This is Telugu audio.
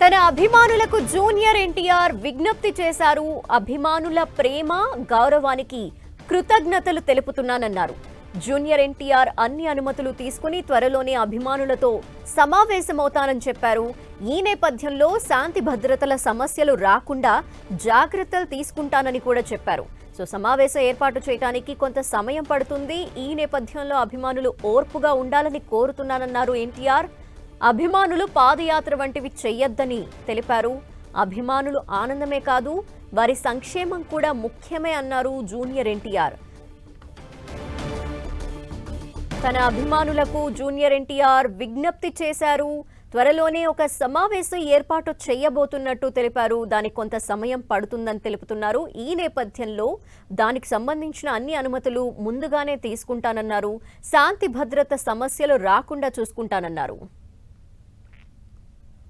తన అభిమానులకు జూనియర్ ఎన్టీఆర్ విజ్ఞప్తి చేశారు. అభిమానుల ప్రేమ గౌరవానికి కృతజ్ఞతలు తెలుపుతున్నానన్నారు. జూనియర్ ఎన్టీఆర్ అన్ని అనుమతులు తీసుకుని త్వరలోనే అభిమానులతో సమావేశమవుతానని చెప్పారు. ఈ నేపథ్యంలో శాంతి భద్రతల సమస్యలు రాకుండా జాగ్రత్తలు తీసుకుంటానని కూడా చెప్పారు. సమావేశం ఏర్పాటు చేయడానికి కొంత సమయం పడుతుంది. ఈ నేపథ్యంలో అభిమానులు ఓర్పుగా ఉండాలని కోరుతున్నానన్నారు ఎన్టీఆర్. అభిమానులు పాదయాత్ర వంటివి చెయ్యొద్దని తెలిపారు. అభిమానులు ఆనందమే కాదు, వారి సంక్షేమం కూడా ముఖ్యమే అన్నారు జూనియర్ ఎన్టీఆర్. తన అభిమానులకు జూనియర్ ఎన్టీఆర్ విజ్ఞప్తి చేశారు. త్వరలోనే ఒక సమావేశం ఏర్పాటు చేయబోతున్నట్టు తెలిపారు. దానికి కొంత సమయం పడుతుందని తెలుపుతున్నారు. ఈ నేపథ్యంలో దానికి సంబంధించిన అన్ని అనుమతులు ముందుగానే తీసుకుంటానన్నారు. శాంతి భద్రత సమస్యలు రాకుండా చూసుకుంటానన్నారు.